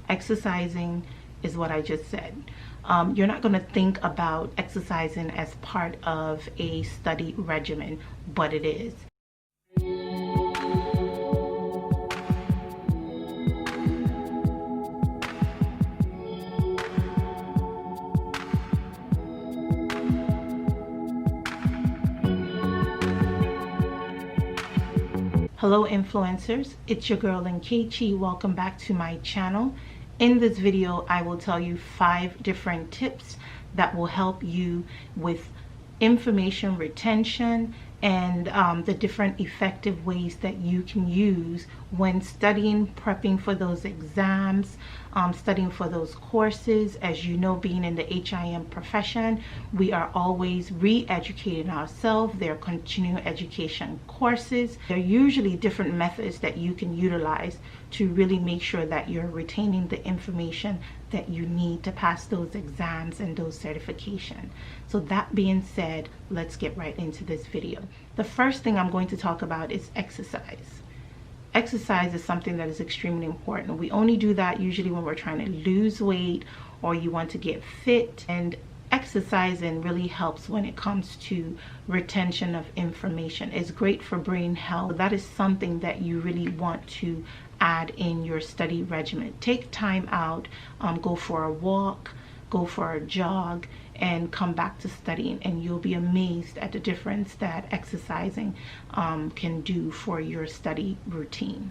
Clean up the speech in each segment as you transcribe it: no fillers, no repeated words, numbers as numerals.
Exercising is what I just said. You're not going to think about exercising as part of a study regimen, but it is. Hello influencers, it's your girl Nkechi. Welcome back to my channel. In this video, I will tell you 5 different tips that will help you with information retention and the different effective ways that you can use when studying, prepping for those exams, studying for those courses. As you know, being in the HIM profession, we are always re-educating ourselves. There are continuing education courses. There are usually different methods that you can utilize to really make sure that you're retaining the information that you need to pass those exams and those certifications. So that being said, let's get right into this video. The first thing I'm going to talk about is exercise. Exercise is something that is extremely important. We only do that usually when we're trying to lose weight or you want to get fit, and exercising really helps when it comes to retention of information. It's great for brain health. That is something that you really want to add in your study regimen. Take time out, go for a walk, go for a jog, and come back to studying, and you'll be amazed at the difference that exercising can do for your study routine.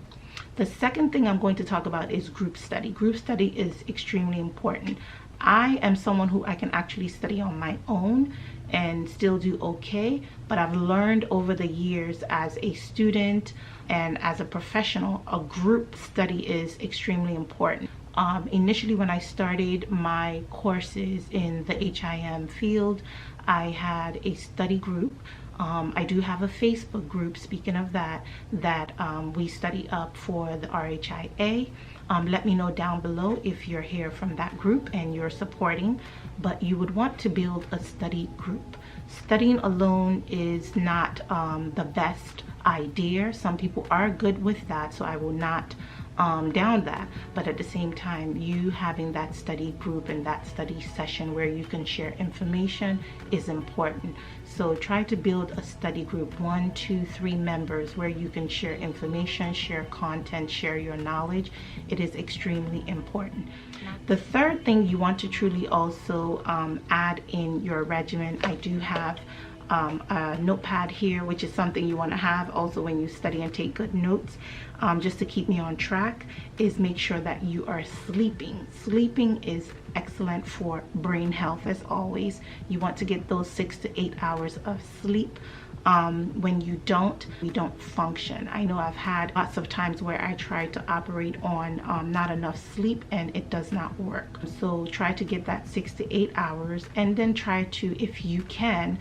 The second thing I'm going to talk about is group study. Group study is extremely important. I am someone who I can actually study on my own and still do okay, but I've learned over the years as a student and as a professional, a group study is extremely important. Initially, when I started my courses in the HIM field, I had a study group. I do have a Facebook group, speaking of that we study up for the RHIA. Let me know down below if you're here from that group and you're supporting, but you would want to build a study group. Studying alone is not the best idea. Some people are good with that, so I will not down that, but at the same time, you having that study group and that study session where you can share information is important. So try to build a study group, 1, 2, 3 members, where you can share information, share content, share your knowledge. It is extremely important. The third thing you want to truly also add in your regimen, I do have a notepad here, which is something you want to have also when you study and take good notes, just to keep me on track, is make sure that you are sleeping. Sleeping is excellent for brain health. As always, you want to get those 6 to 8 hours of sleep. When you don't, we don't function. I know I've had lots of times where I try to operate on not enough sleep and it does not work. So try to get that 6 to 8 hours, and then try to, if you can,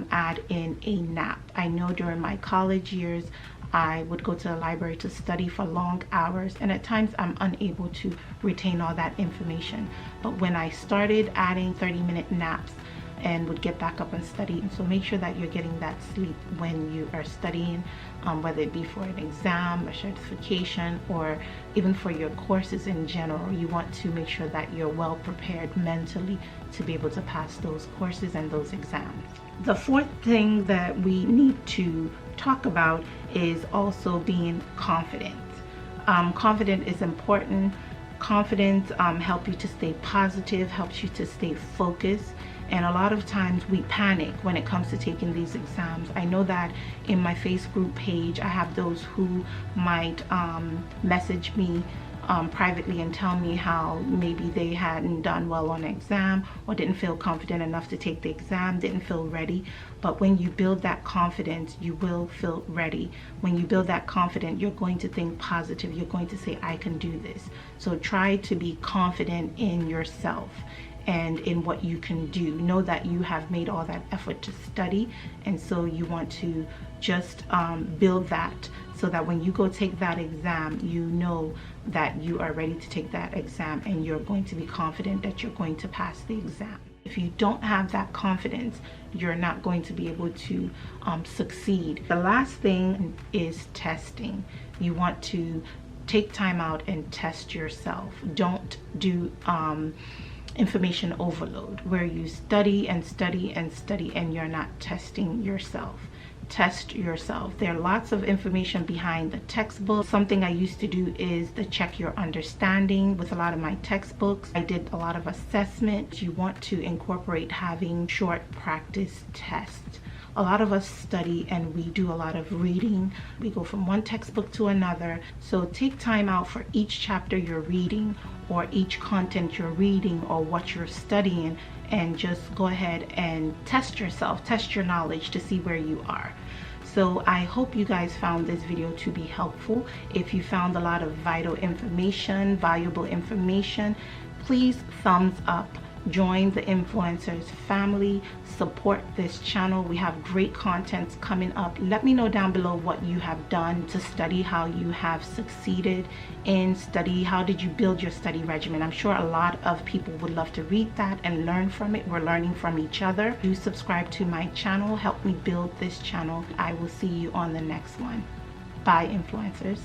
add in a nap. I know during my college years, I would go to the library to study for long hours, and at times I'm unable to retain all that information. But when I started adding 30-minute naps, and would get back up and study. And so make sure that you're getting that sleep when you are studying, whether it be for an exam, a certification, or even for your courses in general. You want to make sure that you're well prepared mentally to be able to pass those courses and those exams. The fourth thing that we need to talk about is also being confident. Confident is important. Confidence helps you to stay positive, helps you to stay focused. And a lot of times we panic when it comes to taking these exams. I know that in my Facebook page, I have those who might message me privately and tell me how maybe they hadn't done well on an exam or didn't feel confident enough to take the exam, didn't feel ready. But when you build that confidence, you will feel ready. When you build that confidence, you're going to think positive. You're going to say, I can do this. So try to be confident in yourself and in what you can do. Know that you have made all that effort to study, and so you want to just build that so that when you go take that exam, you know that you are ready to take that exam and you're going to be confident that you're going to pass the exam. If you don't have that confidence, you're not going to be able to succeed. The last thing is testing. You want to take time out and test yourself. Don't do information overload where you study and study and study and you're not testing yourself. Test yourself. There are lots of information behind the textbook. Something I used to do is the check your understanding with a lot of my textbooks. I did a lot of assessment. You want to incorporate having short practice tests. A lot of us study and we do a lot of reading. We go from one textbook to another. So take time out for each chapter you're reading or each content you're reading or what you're studying, and just go ahead and test yourself, test your knowledge to see where you are. So I hope you guys found this video to be helpful. If you found a lot of vital information, valuable information, please thumbs up. Join the influencers family, support this channel. We have great contents coming up. Let me know down below what you have done to study, how you have succeeded in study. How did you build your study regimen? I'm sure a lot of people would love to read that and learn from it. We're learning from each other. Do subscribe to my channel. Help me build this channel. I will see you on the next one. Bye, influencers.